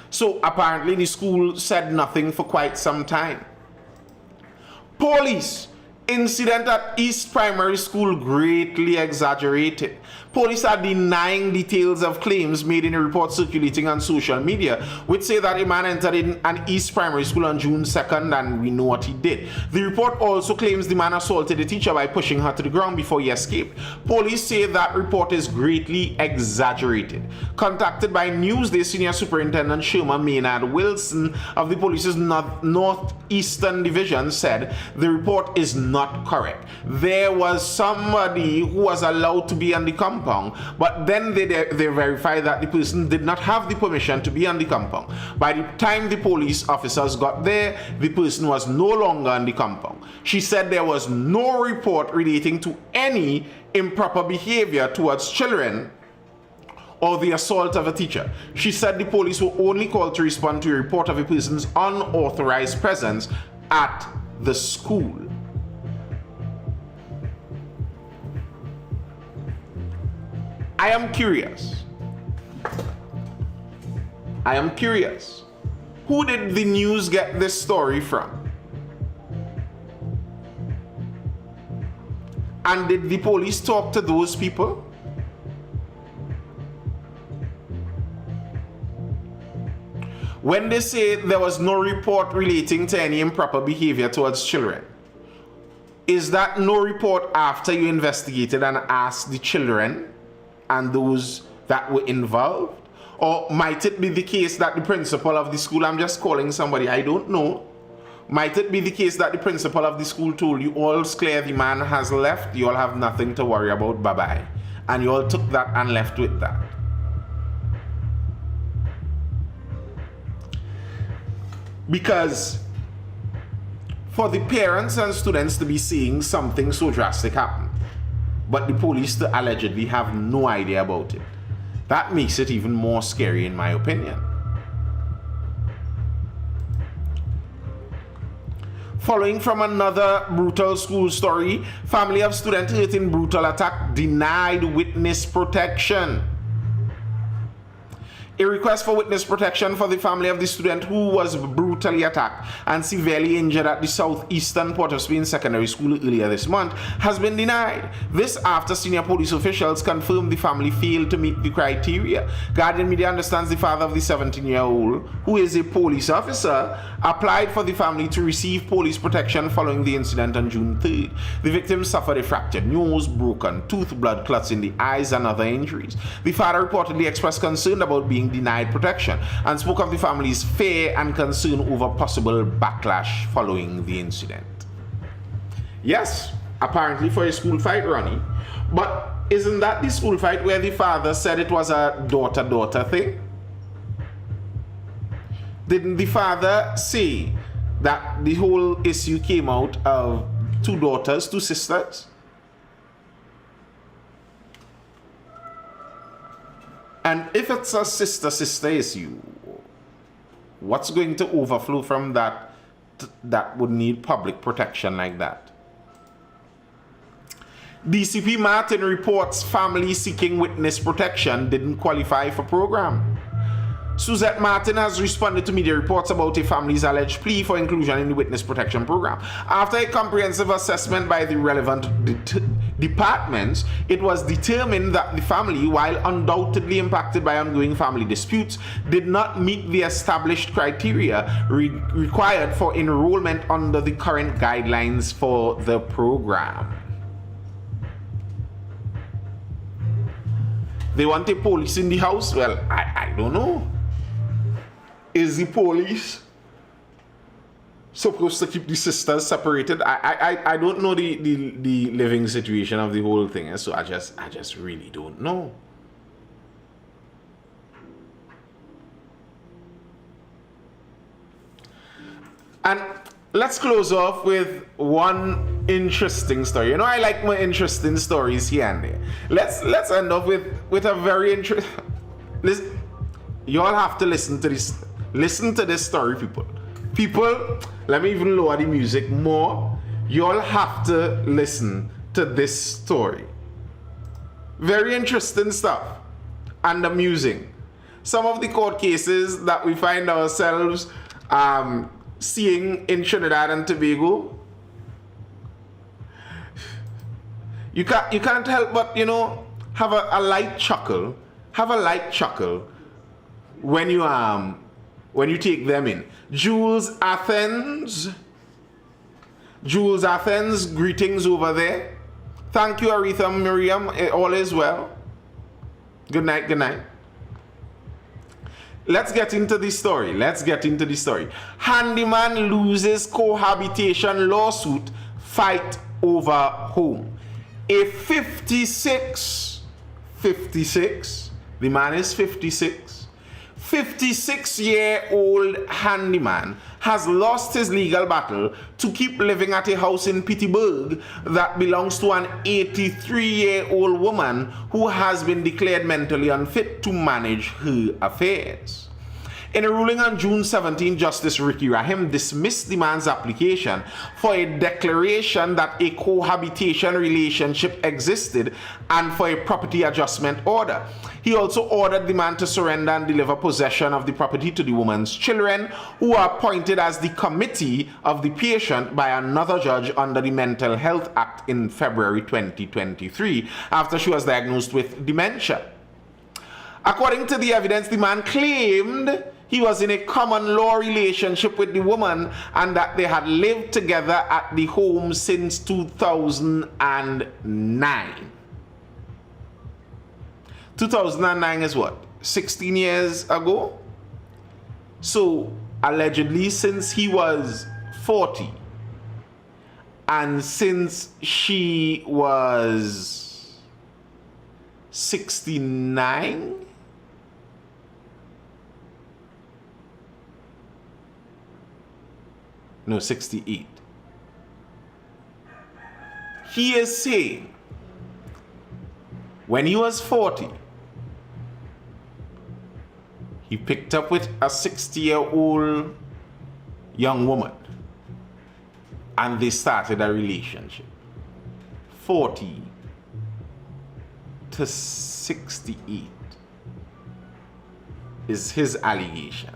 So apparently the school said nothing for quite some time. Police. Incident at East Primary School greatly exaggerated. Police are denying details of claims made in a report circulating on social media, which say that a man entered in an East Primary School on June 2nd, and we know what he did. The report also claims the man assaulted the teacher by pushing her to the ground before he escaped. Police say that report is greatly exaggerated. Contacted by Newsday, Senior Superintendent Sherman Maynard Wilson of the police's Northeastern Division said the report is not correct. There was somebody who was allowed to be on the compound, but then they verified that the person did not have the permission to be on the compound. By the time the police officers got there, the person was no longer on the compound. She said there was no report relating to any improper behavior towards children or the assault of a teacher. She said the police were only called to respond to a report of a person's unauthorized presence at the school. I am curious. Who did the news get this story from? And did the police talk to those people? When they say there was no report relating to any improper behavior towards children, is that no report after you investigated and asked the children and those that were involved? Or might it be the case that the principal of the school, I'm just calling somebody, I don't know, might it be the case that the principal of the school told you, all's clear, the man has left, you all have nothing to worry about, bye-bye, and you all took that and left with that? Because for the parents and students to be seeing something so drastic happen, but the police to allegedly have no idea about it, that makes it even more scary in my opinion. Following from another brutal school story, family of student hurt in brutal attack denied witness protection. A request for witness protection for the family of the student who was brutally attacked and severely injured at the southeastern Port of Spain Secondary School earlier this month has been denied. This after senior police officials confirmed the family failed to meet the criteria. Guardian Media understands the father of the 17-year-old, who is a police officer, applied for the family to receive police protection following the incident on June 3rd. The victim suffered a fractured nose, broken tooth, blood clots in the eyes, and other injuries. The father reportedly expressed concern about being denied protection and spoke of the family's fear and concern over possible backlash following the incident. Yes, apparently for a school fight, Ronnie. But isn't that the school fight where the father said it was a daughter-daughter thing? Didn't the father say that the whole issue came out of two daughters, two sisters? And if it's a sister-sister issue, what's going to overflow from that that would need public protection like that? DCP Martin reports family seeking witness protection didn't qualify for program. Suzette Martin has responded to media reports about a family's alleged plea for inclusion in the witness protection program. After a comprehensive assessment by the relevant departments, it was determined that the family, while undoubtedly impacted by ongoing family disputes, did not meet the established criteria required for enrollment under the current guidelines for the program. They want a police in the house? Well, I don't know. Is the police supposed to keep the sisters separated? I don't know the living situation of the whole thing, so I just really don't know. And let's close off with one interesting story. You know, I like my interesting stories here and there. Let's end off with a very interesting. Listen, you all have to listen to this. Listen to this story, people. People, let me even lower the music more. You all have to listen to this story. Very interesting stuff and amusing. Some of the court cases that we find ourselves seeing in Trinidad and Tobago, you can't help but, you know, have a light chuckle. Have a light chuckle when you take them in. Jules Athens, greetings over there. Thank you, Aretha Miriam. All is well. Good night, good night. Let's get into the story. Handyman loses cohabitation lawsuit, fight over home. A 56, the man is 56, 56-year-old handyman has lost his legal battle to keep living at a house in Pittsburgh that belongs to an 83-year-old woman who has been declared mentally unfit to manage her affairs. In a ruling on June 17, Justice Ricky Rahim dismissed the man's application for a declaration that a cohabitation relationship existed and for a property adjustment order. He also ordered the man to surrender and deliver possession of the property to the woman's children, who are appointed as the committee of the patient by another judge under the Mental Health Act in February 2023, after she was diagnosed with dementia. According to the evidence, the man claimed he was in a common law relationship with the woman and that they had lived together at the home since 2009. 2009 is what? 16 years ago? So, allegedly, since he was 40 and since she was 69? No, 68. He is saying when he was 40, he picked up with a 60-year-old young woman. and they started a relationship. 40 to 68 is his allegation.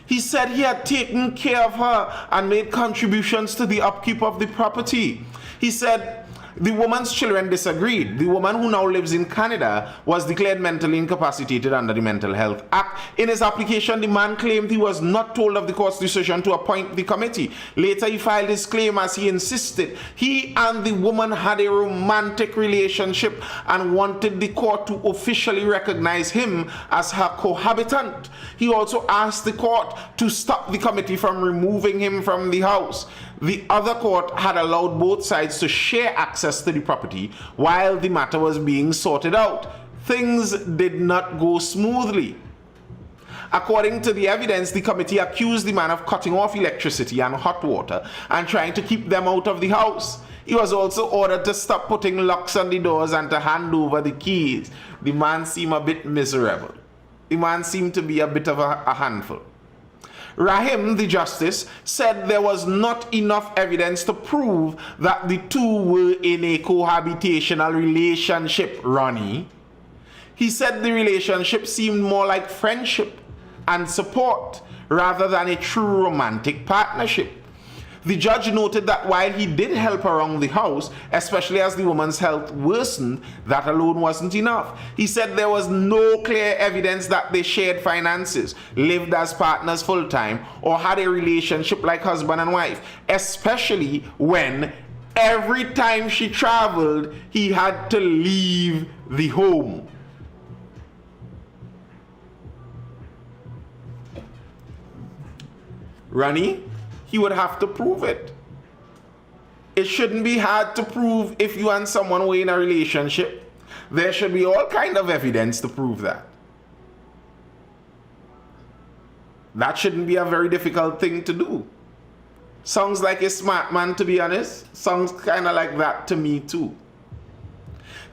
He said he had taken care of her and made contributions to the upkeep of the property. He said the woman's children disagreed. The woman, who now lives in Canada, was declared mentally incapacitated under the Mental Health Act. In his application, the man claimed he was not told of the court's decision to appoint the committee. Later, he filed his claim as he insisted he and the woman had a romantic relationship and wanted the court to officially recognize him as her cohabitant. He also asked the court to stop the committee from removing him from the house. The other court had allowed both sides to share access to the property while the matter was being sorted out. Things did not go smoothly. According to the evidence, the committee accused the man of cutting off electricity and hot water and trying to keep them out of the house. He was also ordered to stop putting locks on the doors and to hand over the keys. The man seemed a bit miserable. The man seemed to be a bit of a handful. Rahim, the justice, said there was not enough evidence to prove that the two were in a cohabitational relationship, Ronnie. He said the relationship seemed more like friendship and support rather than a true romantic partnership. The judge noted that while he did help around the house, especially as the woman's health worsened, that alone wasn't enough. He said there was no clear evidence that they shared finances, lived as partners full-time, or had a relationship like husband and wife, especially when every time she traveled, he had to leave the home. Ronnie? He would have to prove it. It shouldn't be hard to prove if you and someone were in a relationship. There should be all kind of evidence to prove that. That shouldn't be a very difficult thing to do. Sounds like a smart man, to be honest. Sounds kind of like that to me too.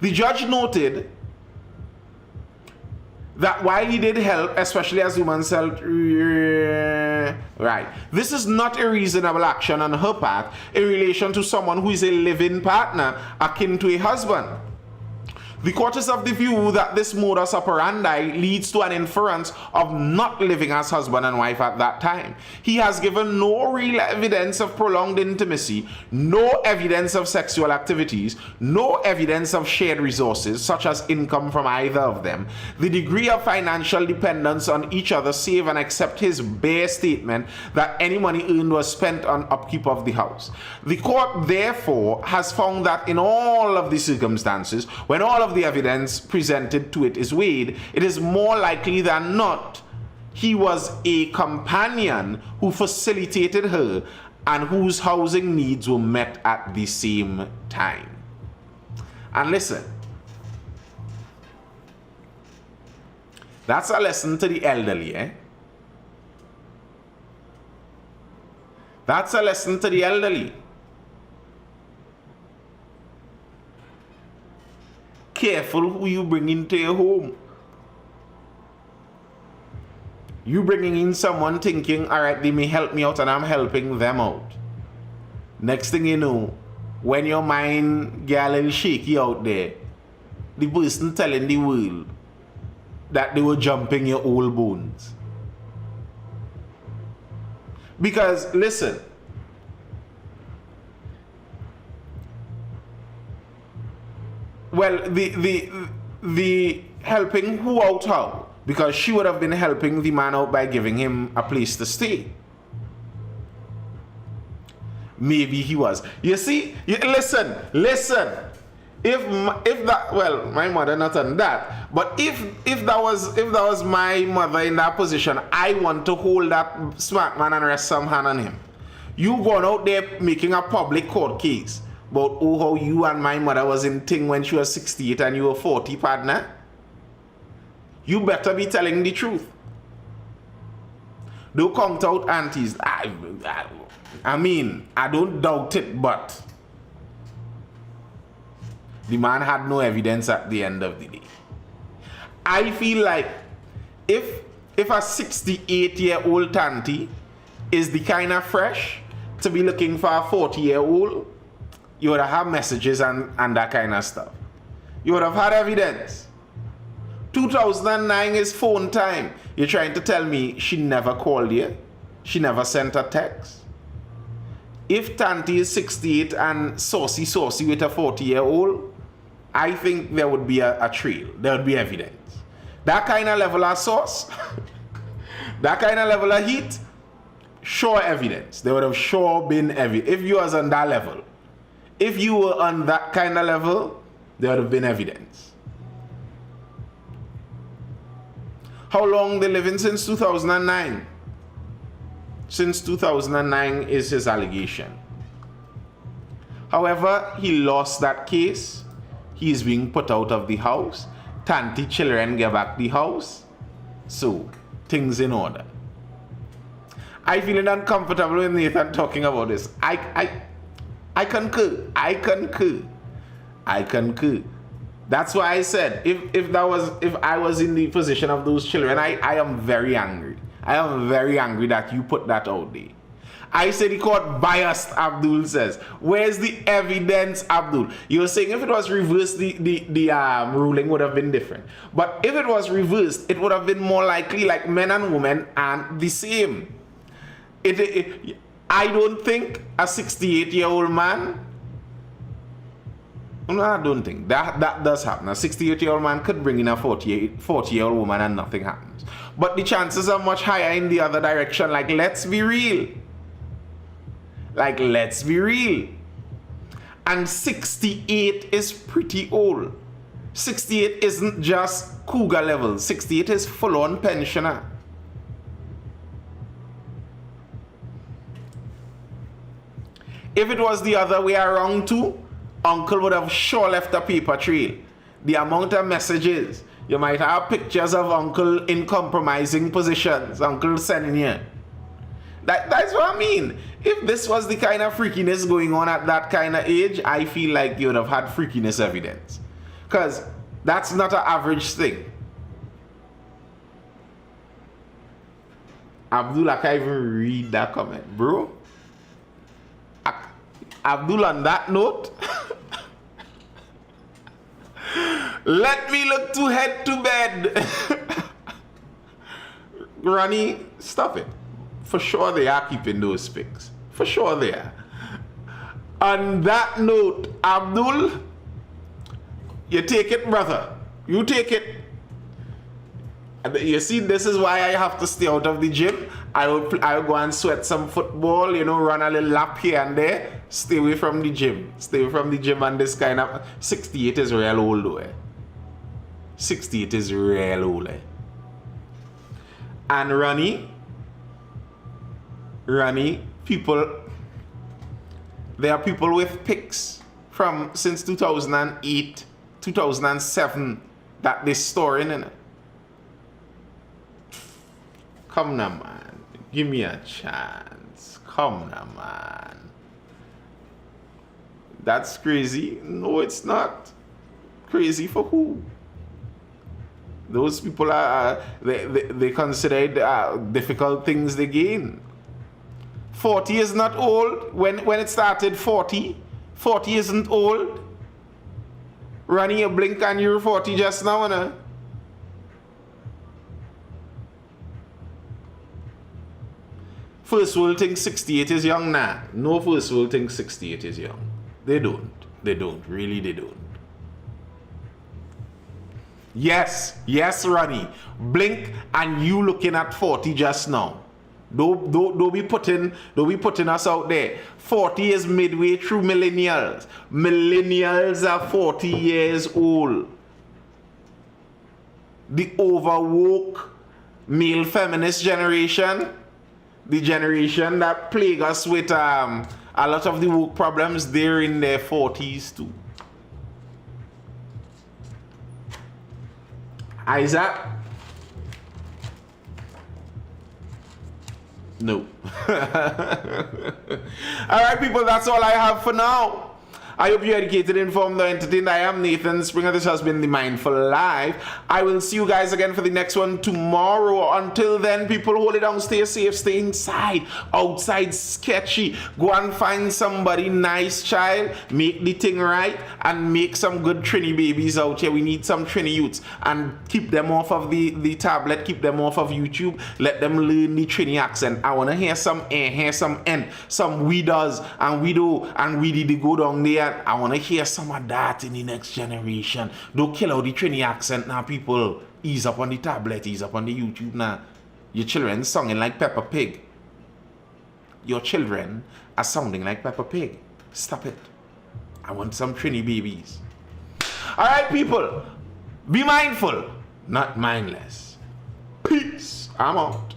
The judge noted that while he did help, especially as women's health, right, this is not a reasonable action on her part in relation to someone who is a living partner akin to a husband. The court is of the view that this modus operandi leads to an inference of not living as husband and wife at that time. He has given no real evidence of prolonged intimacy, no evidence of sexual activities, no evidence of shared resources, such as income from either of them, the degree of financial dependence on each other, save and except his bare statement that any money earned was spent on upkeep of the house. The court, therefore, has found that in all of the circumstances, when all of the evidence presented to it is weighed, it is more likely than not he was a companion who facilitated her and whose housing needs were met at the same time. And listen, that's a lesson to the elderly, eh? That's a lesson to the elderly. Careful who you bring into your home. You bringing in someone thinking, all right, they may help me out and I'm helping them out. Next thing you know, when your mind get a little shaky out there, the person telling the world that they were jumping your old bones. Because listen, well, the helping who out how? Because she would have been helping the man out by giving him a place to stay. Maybe he was. You see, listen. If that, well, my mother not on that, but if that was my mother in that position, I want to hold that smart man and rest some hand on him. You going out there making a public court case about how you and my mother was in thing when she was 68 and you were 40, partner. You better be telling the truth. Don't count out aunties. I mean, I don't doubt it, but the man had no evidence at the end of the day. I feel like if a 68-year-old auntie is the kind of fresh to be looking for a 40-year-old, you would have had messages and that kind of stuff. You would have had evidence. 2009 is phone time. You're trying to tell me she never called you? She never sent a text? If Tanti is 68 and saucy with a 40-year-old, I think there would be a trail. There would be evidence. That kind of level of sauce, that kind of level of heat, sure evidence. There would have sure been evidence. If you was on that level, if you were on that kind of level, there would have been evidence. How long they living since 2009? Since 2009 is his allegation. However, he lost that case. He is being put out of the house. Tanti children get back the house. So, things in order. I feeling uncomfortable with Nathan talking about this. I concur. I concur. I concur. That's why I said if I was in the position of those children, I am very angry. I am very angry that you put that out there. I said the court biased, Abdul says. Where's the evidence, Abdul? You're saying if it was reversed, the ruling would have been different. But if it was reversed, it would have been more likely like men and women and the same. I don't think a 68-year-old man, no, I don't think. That does happen. A 68-year-old man could bring in a 40-year-old woman and nothing happens. But the chances are much higher in the other direction. Like, let's be real. Like, let's be real. And 68 is pretty old. 68 isn't just cougar level. 68 is full-on pensioner. If it was the other way around too, Uncle would have sure left a paper trail. The amount of messages. You might have pictures of Uncle in compromising positions. Uncle sending you. That's what I mean. If this was the kind of freakiness going on at that kind of age, I feel like you would have had freakiness evidence. Because that's not an average thing. Abdul, I can't even read that comment, bro. Abdul, on that note, let me look to head to bed. Granny, stop it. For sure they are keeping those pics. For sure they are. On that note, Abdul, you take it, brother. You take it. You see, this is why I have to stay out of the gym. I will go and sweat some football, you know, run a little lap here and there. Stay away from the gym. Stay away from the gym and this kind of... 68 is real old though, eh? 68 is real old, eh? And Ronnie, people... There are people with pics from since 2008, 2007 that they're storing in it. Come now, man. Give me a chance. Come now, man. That's crazy. No, it's not. Crazy for who? Those people are, they consider it difficult things they gain. 40 is not old. When it started, 40 isn't old. Ronnie, you blink and you're 40 just now, nah? First world thinks 68 is young. Nah, no first world thinks 68 is young. They don't. They don't. Really, they don't. Yes, Ronnie. Blink and you looking at 40 just now. Don't be putting us out there. 40 is midway through millennials. Millennials are 40 years old. The overwoke male feminist generation, the generation that plague us with a lot of the woke problems, they're in their 40s too. Isaac? No. Alright, people, that's all I have for now. I hope you're educated, informed, or entertained. I am Nathan Springer. This has been the Mindful Live. I will see you guys again for the next one tomorrow. Until then, people, hold it down. Stay safe. Stay inside. Outside, sketchy. Go and find somebody nice, child. Make the thing right. And make some good Trini babies out here. We need some Trini youths. And keep them off of the tablet. Keep them off of YouTube. Let them learn the Trini accent. I want to hear some hear some some we does and we do and we did go down there. I want to hear some of that in the next generation. Don't kill out the Trini accent now, people. Ease up on the tablet, ease up on the YouTube now. Your children sounding like Peppa Pig. Your children are sounding like Peppa Pig. Stop it. I want some Trini babies. Alright, people. Be mindful, not mindless. Peace. I'm out.